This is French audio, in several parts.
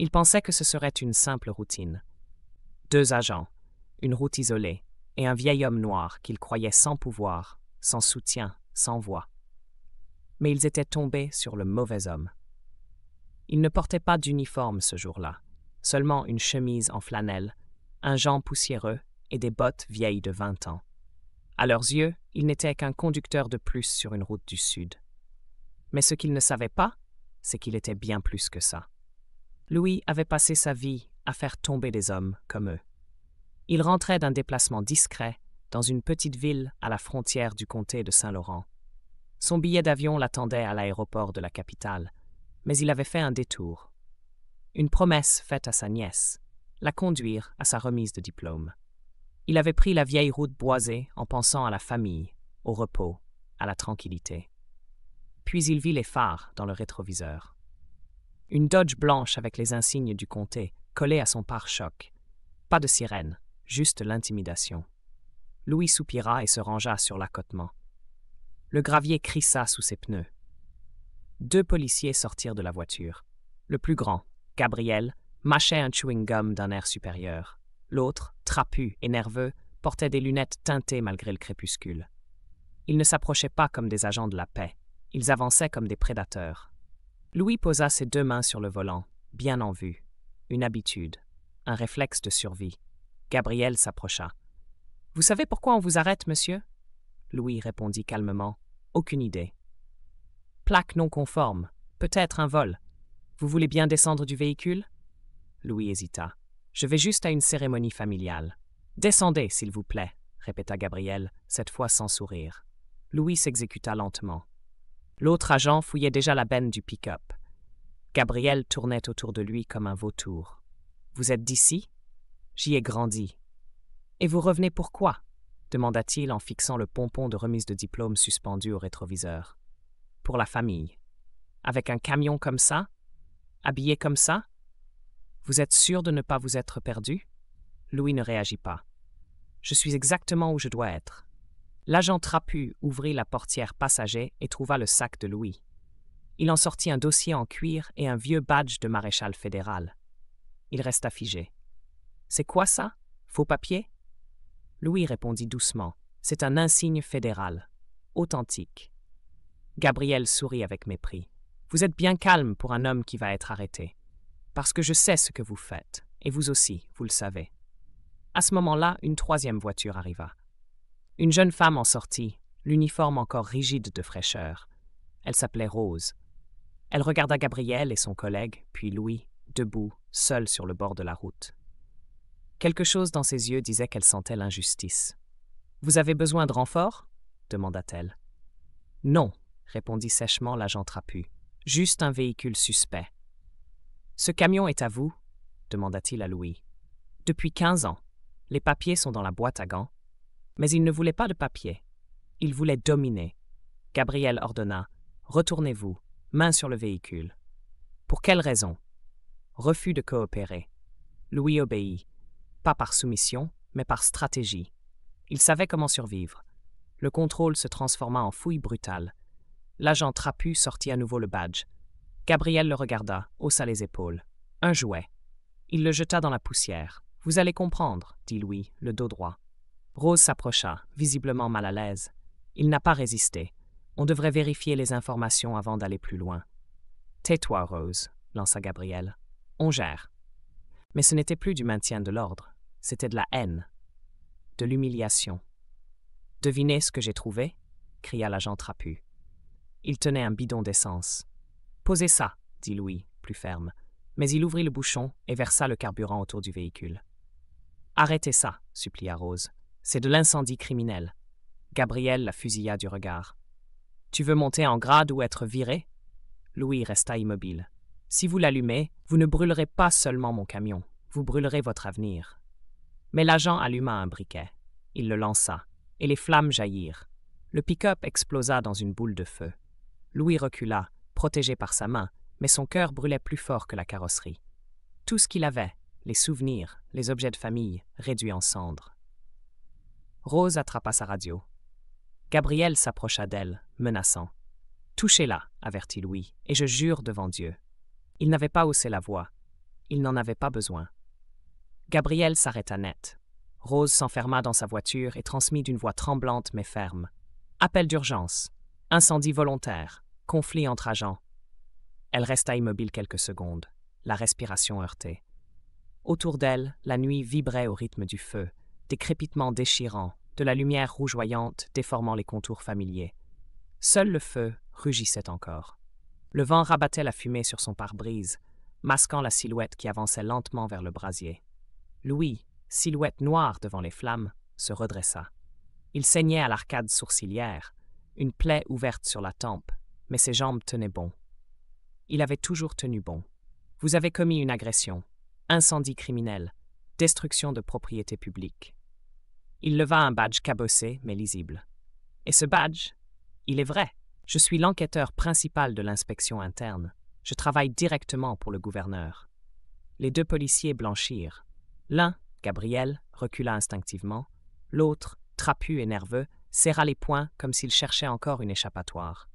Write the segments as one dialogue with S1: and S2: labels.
S1: Il pensait que ce serait une simple routine. 2 agents, une route isolée, et un vieil homme noir qu'il croyait sans pouvoir, sans soutien, sans voix. Mais ils étaient tombés sur le mauvais homme. Il ne portait pas d'uniforme ce jour-là, seulement une chemise en flanelle, un gant poussiéreux et des bottes vieilles de 20 ans. À leurs yeux, il n'était qu'un conducteur de plus sur une route du Sud. Mais ce qu'ils ne savaient pas, c'est qu'il était bien plus que ça. Louis avait passé sa vie à faire tomber des hommes comme eux. Il rentrait d'un déplacement discret dans une petite ville à la frontière du comté de Saint-Laurent. Son billet d'avion l'attendait à l'aéroport de la capitale, mais il avait fait un détour. Une promesse faite à sa nièce, la conduire à sa remise de diplôme. Il avait pris la vieille route boisée en pensant à la famille, au repos, à la tranquillité. Puis il vit les phares dans le rétroviseur. Une Dodge blanche avec les insignes du comté collée à son pare-choc. Pas de sirène, juste l'intimidation. Louis soupira et se rangea sur l'accotement. Le gravier crissa sous ses pneus. 2 policiers sortirent de la voiture. Le plus grand, Gabriel, mâchait un chewing-gum d'un air supérieur. L'autre, trapu et nerveux, portait des lunettes teintées malgré le crépuscule. Ils ne s'approchaient pas comme des agents de la paix. Ils avançaient comme des prédateurs. Louis posa ses 2 mains sur le volant, bien en vue. Une habitude, un réflexe de survie. Gabriel s'approcha. « Vous savez pourquoi on vous arrête, monsieur ?» Louis répondit calmement. « Aucune idée. »« Plaque non conforme. Peut-être un vol. Vous voulez bien descendre du véhicule ?» Louis hésita. « Je vais juste à une cérémonie familiale. »« Descendez, s'il vous plaît, » répéta Gabriel, cette fois sans sourire. Louis s'exécuta lentement. L'autre agent fouillait déjà la benne du pick-up. Gabriel tournait autour de lui comme un vautour. « Vous êtes d'ici ?»« J'y ai grandi. »« Et vous revenez pourquoi ?» demanda-t-il en fixant le pompon de remise de diplôme suspendu au rétroviseur. « Pour la famille. Avec un camion comme ça? Habillé comme ça? Vous êtes sûr de ne pas vous être perdu ?» Louis ne réagit pas. « Je suis exactement où je dois être. » L'agent trapu ouvrit la portière passager et trouva le sac de Louis. Il en sortit un dossier en cuir et un vieux badge de maréchal fédéral. Il resta figé. « C'est quoi ça? Faux papier ?» Louis répondit doucement. « C'est un insigne fédéral. Authentique. » Gabriel sourit avec mépris. « Vous êtes bien calme pour un homme qui va être arrêté. Parce que je sais ce que vous faites. Et vous aussi, vous le savez. » À ce moment-là, une 3e voiture arriva. Une jeune femme en sortit, l'uniforme encore rigide de fraîcheur. Elle s'appelait Rose. Elle regarda Gabriel et son collègue, puis Louis, debout, seul sur le bord de la route. Quelque chose dans ses yeux disait qu'elle sentait l'injustice. « Vous avez besoin de renfort ?» demanda-t-elle. « Non, » répondit sèchement l'agent trapu. « Juste un véhicule suspect. »« Ce camion est à vous ?» demanda-t-il à Louis. « Depuis 15 ans. Les papiers sont dans la boîte à gants. » Mais il ne voulait pas de papier. Il voulait dominer. Gabriel ordonna « Retournez-vous, main sur le véhicule. » Pour quelle raison? Refus de coopérer. Louis obéit. Pas par soumission, mais par stratégie. Il savait comment survivre. Le contrôle se transforma en fouille brutale. L'agent trapu sortit à nouveau le badge. Gabriel le regarda, haussa les épaules. Un jouet. Il le jeta dans la poussière. « Vous allez comprendre, » dit Louis, le dos droit. Rose s'approcha, visiblement mal à l'aise. Il n'a pas résisté. On devrait vérifier les informations avant d'aller plus loin. « Tais-toi, Rose, » lança Gabriel. « On gère. » Mais ce n'était plus du maintien de l'ordre. C'était de la haine. De l'humiliation. « Devinez ce que j'ai trouvé ?» cria l'agent trapu. Il tenait un bidon d'essence. « Posez ça, » dit Louis, plus ferme. Mais il ouvrit le bouchon et versa le carburant autour du véhicule. « Arrêtez ça, » supplia Rose. « C'est de l'incendie criminel. » Gabriel la fusilla du regard. « Tu veux monter en grade ou être viré ?» Louis resta immobile. « Si vous l'allumez, vous ne brûlerez pas seulement mon camion, vous brûlerez votre avenir. » Mais l'agent alluma un briquet. Il le lança, et les flammes jaillirent. Le pick-up explosa dans une boule de feu. Louis recula, protégé par sa main, mais son cœur brûlait plus fort que la carrosserie. Tout ce qu'il avait, les souvenirs, les objets de famille, réduits en cendres. Rose attrapa sa radio. Gabriel s'approcha d'elle, menaçant. « Touchez-la, » avertit Louis, « et je jure devant Dieu. » Il n'avait pas haussé la voix. il n'en avait pas besoin. Gabriel s'arrêta net. Rose s'enferma dans sa voiture et transmit d'une voix tremblante mais ferme. Appel d'urgence. Incendie volontaire. Conflit entre agents. Elle resta immobile quelques secondes, la respiration heurtée. Autour d'elle, la nuit vibrait au rythme du feu, des crépitements déchirants, de la lumière rougeoyante déformant les contours familiers. Seul le feu rugissait encore. Le vent rabattait la fumée sur son pare-brise, masquant la silhouette qui avançait lentement vers le brasier. Louis, silhouette noire devant les flammes, se redressa. Il saignait à l'arcade sourcilière, une plaie ouverte sur la tempe, mais ses jambes tenaient bon. Il avait toujours tenu bon. Vous avez commis une agression, incendie criminel, destruction de propriété publique. Il leva un badge cabossé mais lisible. Et ce badge, il est vrai. Je suis l'enquêteur principal de l'inspection interne. Je travaille directement pour le gouverneur. Les deux policiers blanchirent. L'un, Gabriel, recula instinctivement. L'autre, trapu et nerveux, serra les poings comme s'il cherchait encore une échappatoire.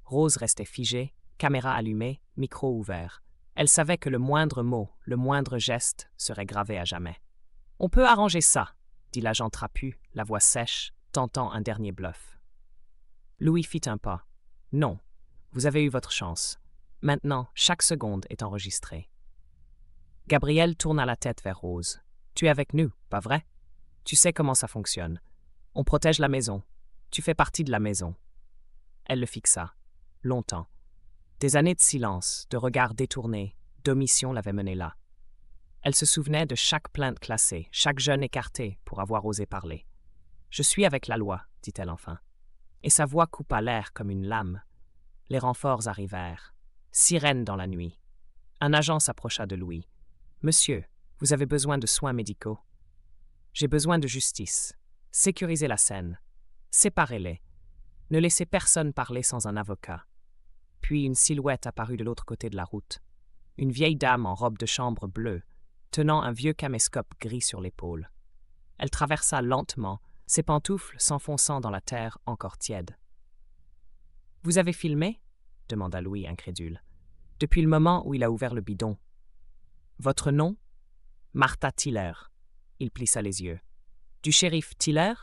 S1: Rose restait figée, caméra allumée, micro ouvert. Elle savait que le moindre mot, le moindre geste serait gravé à jamais. « On peut arranger ça », dit l'agent trapu, la voix sèche, tentant un dernier bluff. Louis fit un pas. « Non, vous avez eu votre chance. Maintenant, chaque seconde est enregistrée. » Gabriel tourna la tête vers Rose. « Tu es avec nous, pas vrai? Tu sais comment ça fonctionne. On protège la maison. Tu fais partie de la maison. » Elle le fixa. Longtemps. Des années de silence, de regards détournés, d'omission l'avaient menée là. Elle se souvenait de chaque plainte classée, chaque jeune écarté pour avoir osé parler. « Je suis avec la loi, » dit-elle enfin. Et sa voix coupa l'air comme une lame. Les renforts arrivèrent. Sirène dans la nuit. Un agent s'approcha de Louis. « Monsieur, vous avez besoin de soins médicaux. »« J'ai besoin de justice. Sécurisez la scène. Séparez-les. Ne laissez personne parler sans un avocat. » Puis une silhouette apparut de l'autre côté de la route. Une vieille dame en robe de chambre bleue, tenant un vieux caméscope gris sur l'épaule. Elle traversa lentement, ses pantoufles s'enfonçant dans la terre encore tiède. « Vous avez filmé ?» demanda Louis incrédule. « Depuis le moment où il a ouvert le bidon. »« Votre nom ?»« Martha Tiller. » Il plissa les yeux. « Du shérif Tiller ?»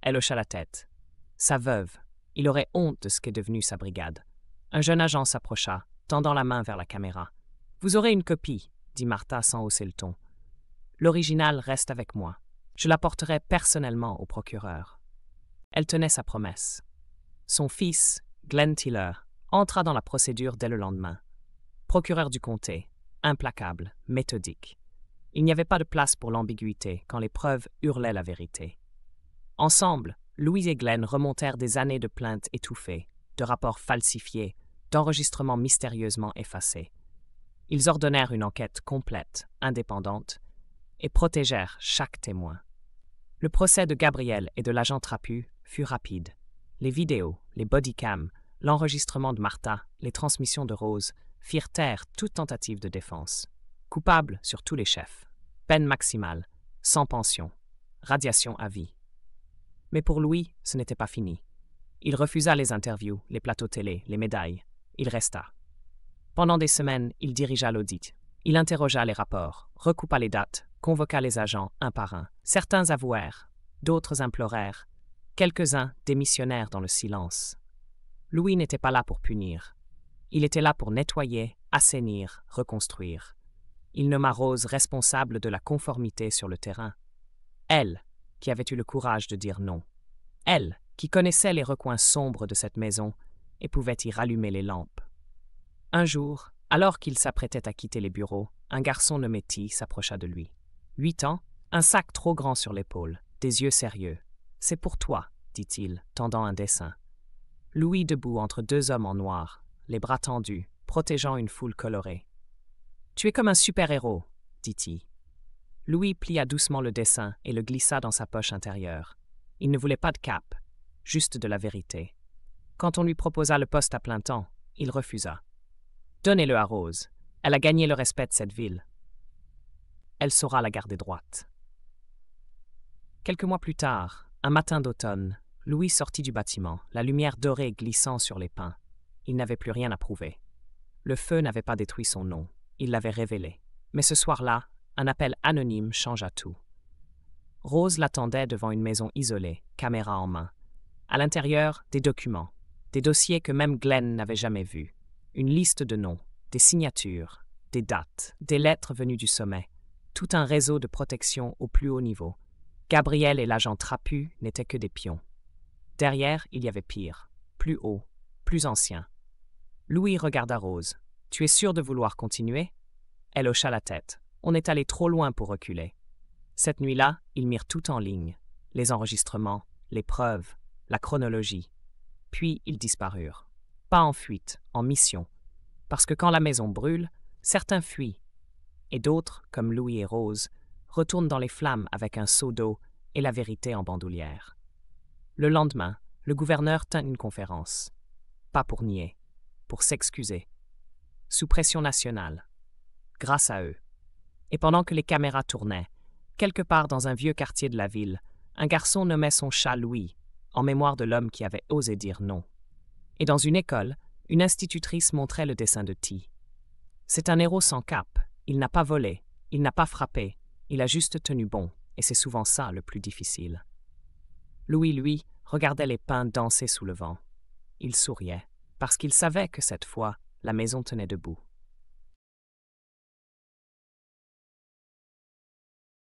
S1: Elle hocha la tête. Sa veuve. Il aurait honte de ce qu'est devenu sa brigade. Un jeune agent s'approcha, tendant la main vers la caméra. « Vous aurez une copie, » dit Martha sans hausser le ton. « L'original reste avec moi. Je l'apporterai personnellement au procureur. » Elle tenait sa promesse. Son fils, Glenn Tiller, entra dans la procédure dès le lendemain. Procureur du comté, implacable, méthodique. Il n'y avait pas de place pour l'ambiguïté quand les preuves hurlaient la vérité. Ensemble, Louis et Glenn remontèrent des années de plaintes étouffées, de rapports falsifiés, d'enregistrements mystérieusement effacés. Ils ordonnèrent une enquête complète, indépendante, et protégèrent chaque témoin. Le procès de Gabriel et de l'agent trapu fut rapide. Les vidéos, les bodycams, l'enregistrement de Martha, les transmissions de Rose firent taire toute tentative de défense. Coupable sur tous les chefs. Peine maximale, sans pension, radiation à vie. Mais pour Louis, ce n'était pas fini. Il refusa les interviews, les plateaux télé, les médailles. Il resta. Pendant des semaines, il dirigea l'audit. Il interrogea les rapports, recoupa les dates, convoqua les agents un par un. Certains avouèrent, d'autres implorèrent. Quelques-uns démissionnèrent dans le silence. Louis n'était pas là pour punir. Il était là pour nettoyer, assainir, reconstruire. Il nomma Rose responsable de la conformité sur le terrain. Elle, qui avait eu le courage de dire non. Elle, qui connaissait les recoins sombres de cette maison et pouvait y rallumer les lampes. Un jour, alors qu'il s'apprêtait à quitter les bureaux, un garçon nommé T s'approcha de lui. 8 ans, un sac trop grand sur l'épaule, des yeux sérieux. « C'est pour toi, » dit-il, tendant un dessin. Louis debout entre deux hommes en noir, les bras tendus, protégeant une foule colorée. « Tu es comme un super-héros, » dit-il. Louis plia doucement le dessin et le glissa dans sa poche intérieure. Il ne voulait pas de cape, juste de la vérité. Quand on lui proposa le poste à plein temps, il refusa. Donnez-le à Rose. Elle a gagné le respect de cette ville. Elle saura la garder droite. Quelques mois plus tard, un matin d'automne, Louis sortit du bâtiment, la lumière dorée glissant sur les pins. Il n'avait plus rien à prouver. Le feu n'avait pas détruit son nom. Il l'avait révélé. Mais ce soir-là, un appel anonyme changea tout. Rose l'attendait devant une maison isolée, caméra en main. À l'intérieur, des documents, des dossiers que même Glenn n'avait jamais vus, une liste de noms, des signatures, des dates, des lettres venues du sommet, tout un réseau de protection au plus haut niveau. Gabriel et l'agent trapu n'étaient que des pions. Derrière, il y avait pire, plus haut, plus ancien. Louis regarda Rose. « Tu es sûre de vouloir continuer ?» Elle hocha la tête. On est allé trop loin pour reculer. Cette nuit-là, ils mirent tout en ligne. Les enregistrements, les preuves, la chronologie. Puis ils disparurent. Pas en fuite, en mission. Parce que quand la maison brûle, certains fuient. Et d'autres, comme Louis et Rose, retournent dans les flammes avec un seau d'eau et la vérité en bandoulière. Le lendemain, le gouverneur tint une conférence. Pas pour nier, pour s'excuser. Sous pression nationale. Grâce à eux. Et pendant que les caméras tournaient, quelque part dans un vieux quartier de la ville, un garçon nommait son chat Louis, en mémoire de l'homme qui avait osé dire non. Et dans une école, une institutrice montrait le dessin de T. C'est un héros sans cape. Il n'a pas volé, il n'a pas frappé, il a juste tenu bon, et c'est souvent ça le plus difficile. Louis, lui, regardait les pins danser sous le vent. Il souriait, parce qu'il savait que cette fois, la maison tenait debout.